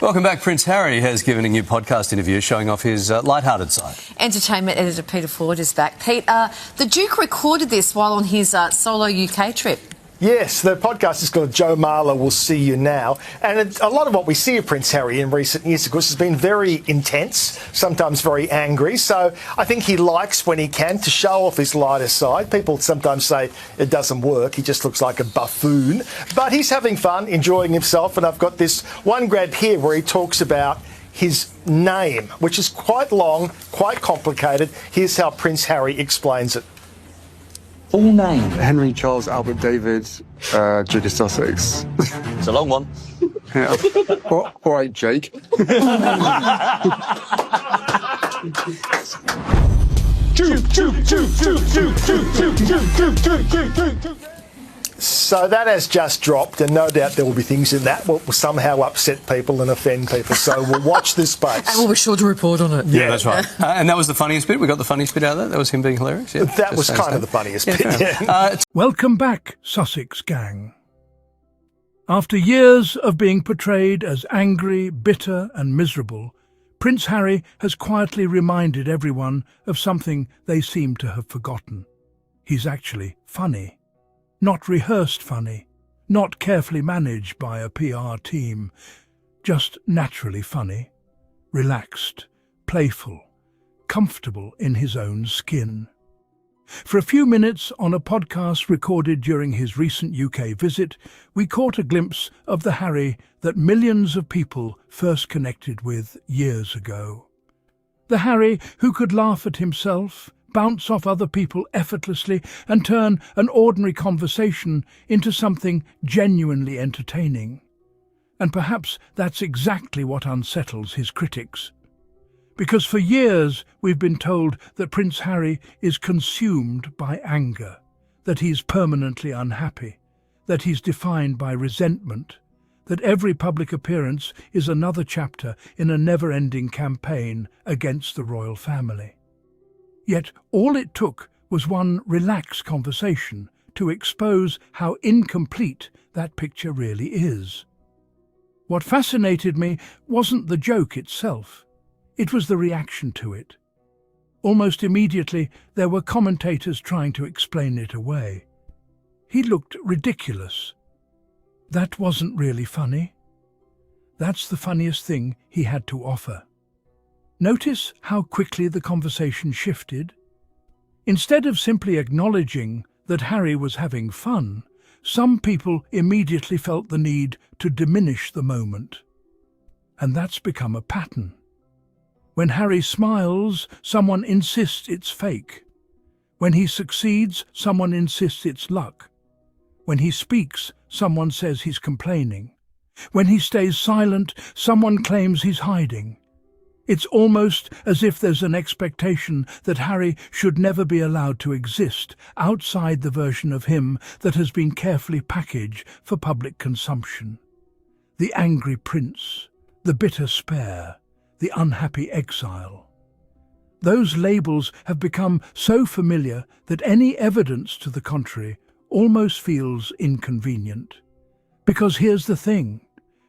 Welcome back. Prince Harry has given a new podcast interview showing off his light-hearted side. Entertainment editor Peter Ford is back. Pete, the Duke recorded this while on his solo UK trip. Yes, the podcast is called Joe Marler Will See You Now. And a lot of what we see of Prince Harry in recent years, of course, has been very intense, sometimes very angry. So I think he likes, when he can, to show off his lighter side. People sometimes say it doesn't work. He just looks like a buffoon. But he's having fun, enjoying himself. And I've got this one grab here where he talks about his name, which is quite long, quite complicated. Here's how Prince Harry explains it. Full name? Henry Charles Albert David, Duke of Sussex. It's a long one. Yeah. All right, Jake. So that has just dropped, and no doubt there will be things in that will somehow upset people and offend people. So we'll watch this space. And we'll be sure to report on it. Yeah, that's right. And that was the funniest bit. We got the funniest bit out of that. That was him being hilarious. Yeah, that was kind of the funniest bit. Yeah. Welcome back, Sussex gang. After years of being portrayed as angry, bitter and miserable, Prince Harry has quietly reminded everyone of something they seem to have forgotten. He's actually funny. Not rehearsed funny, not carefully managed by a PR team, just naturally funny, relaxed, playful, comfortable in his own skin. For a few minutes on a podcast recorded during his recent UK visit, we caught a glimpse of the Harry that millions of people first connected with years ago. The Harry who could laugh at himself, bounce off other people effortlessly and turn an ordinary conversation into something genuinely entertaining. And perhaps that's exactly what unsettles his critics. Because for years we've been told that Prince Harry is consumed by anger, that he's permanently unhappy, that he's defined by resentment, that every public appearance is another chapter in a never-ending campaign against the royal family. Yet all it took was one relaxed conversation to expose how incomplete that picture really is. What fascinated me wasn't the joke itself, it was the reaction to it. Almost immediately there were commentators trying to explain it away. He looked ridiculous. That wasn't really funny. That's the funniest thing he had to offer. Notice how quickly the conversation shifted. Instead of simply acknowledging that Harry was having fun, some people immediately felt the need to diminish the moment. And that's become a pattern. When Harry smiles, someone insists it's fake. When he succeeds, someone insists it's luck. When he speaks, someone says he's complaining. When he stays silent, someone claims he's hiding. It's almost as if there's an expectation that Harry should never be allowed to exist outside the version of him that has been carefully packaged for public consumption. The angry prince, the bitter spare, the unhappy exile. Those labels have become so familiar that any evidence to the contrary almost feels inconvenient. Because here's the thing,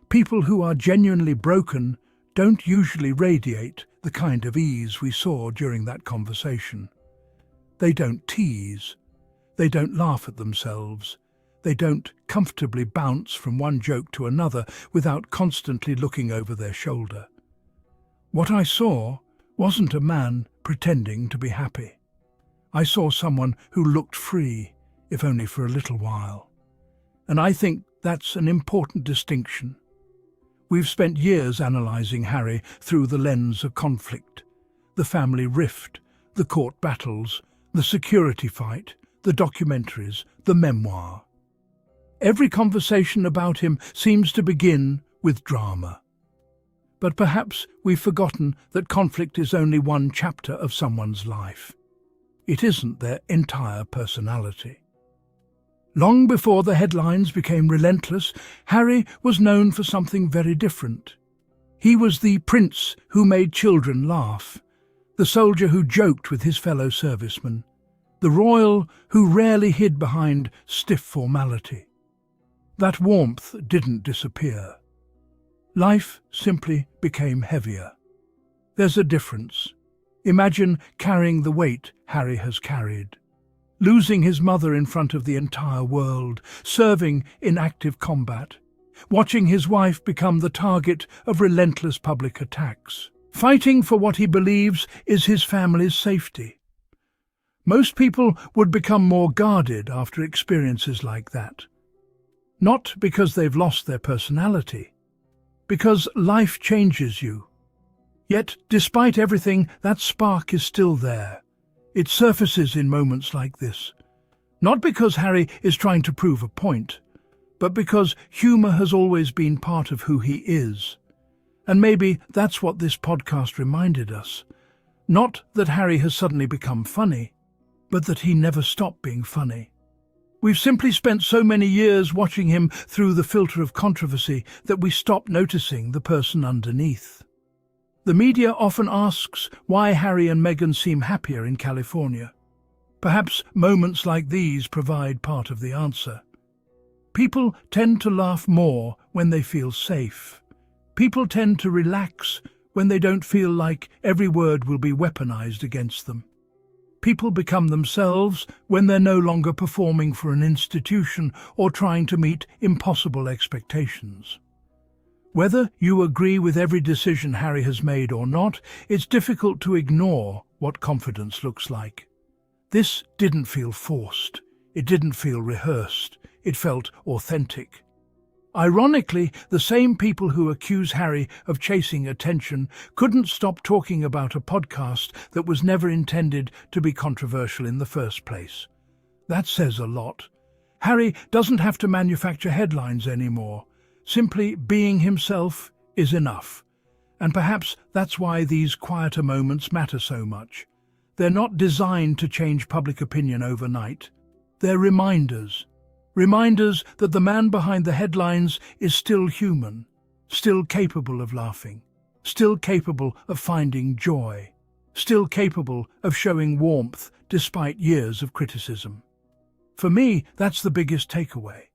people who are genuinely broken don't usually radiate the kind of ease we saw during that conversation. They don't tease. They don't laugh at themselves. They don't comfortably bounce from one joke to another without constantly looking over their shoulder. What I saw wasn't a man pretending to be happy. I saw someone who looked free, if only for a little while. And I think that's an important distinction. We've spent years analysing Harry through the lens of conflict, the family rift, the court battles, the security fight, the documentaries, the memoir. Every conversation about him seems to begin with drama. But perhaps we've forgotten that conflict is only one chapter of someone's life. It isn't their entire personality. Long before the headlines became relentless, Harry was known for something very different. He was the prince who made children laugh, the soldier who joked with his fellow servicemen, the royal who rarely hid behind stiff formality. That warmth didn't disappear. Life simply became heavier. There's a difference. Imagine carrying the weight Harry has carried. Losing his mother in front of the entire world, serving in active combat, watching his wife become the target of relentless public attacks, fighting for what he believes is his family's safety. Most people would become more guarded after experiences like that. Not because they've lost their personality, because life changes you. Yet, despite everything, that spark is still there. It surfaces in moments like this. Not because Harry is trying to prove a point, but because humour has always been part of who he is. And maybe that's what this podcast reminded us. Not that Harry has suddenly become funny, but that he never stopped being funny. We've simply spent so many years watching him through the filter of controversy that we stop noticing the person underneath. The media often asks why Harry and Meghan seem happier in California. Perhaps moments like these provide part of the answer. People tend to laugh more when they feel safe. People tend to relax when they don't feel like every word will be weaponized against them. People become themselves when they're no longer performing for an institution or trying to meet impossible expectations. Whether you agree with every decision Harry has made or not, it's difficult to ignore what confidence looks like. This didn't feel forced. It didn't feel rehearsed. It felt authentic. Ironically, the same people who accuse Harry of chasing attention couldn't stop talking about a podcast that was never intended to be controversial in the first place. That says a lot. Harry doesn't have to manufacture headlines anymore. Simply being himself is enough. And perhaps that's why these quieter moments matter so much. They're not designed to change public opinion overnight. They're reminders. Reminders that the man behind the headlines is still human, still capable of laughing, still capable of finding joy, still capable of showing warmth despite years of criticism. For me, that's the biggest takeaway.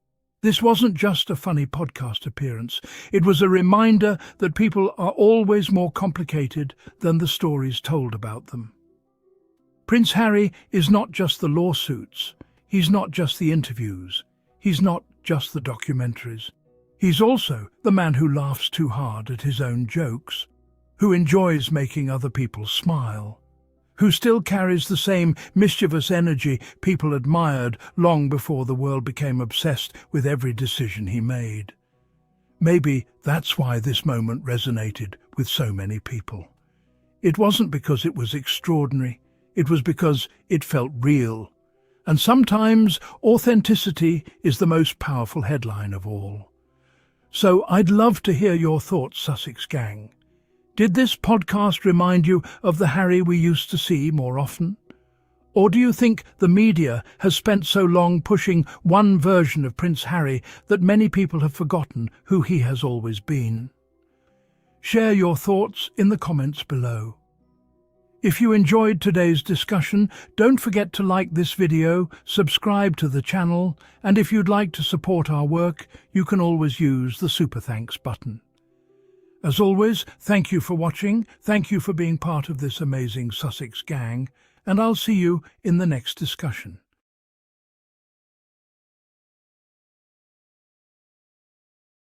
This wasn't just a funny podcast appearance. It was a reminder that people are always more complicated than the stories told about them. Prince Harry is not just the lawsuits. He's not just the interviews. He's not just the documentaries. He's also the man who laughs too hard at his own jokes, who enjoys making other people smile, who still carries the same mischievous energy people admired long before the world became obsessed with every decision he made. Maybe that's why this moment resonated with so many people. It wasn't because it was extraordinary, it was because it felt real. And sometimes authenticity is the most powerful headline of all. So I'd love to hear your thoughts, Sussex Gang. Did this podcast remind you of the Harry we used to see more often? Or do you think the media has spent so long pushing one version of Prince Harry that many people have forgotten who he has always been? Share your thoughts in the comments below. If you enjoyed today's discussion, don't forget to like this video, subscribe to the channel, and if you'd like to support our work, you can always use the Super Thanks button. As always, thank you for watching, thank you for being part of this amazing Sussex gang, and I'll see you in the next discussion.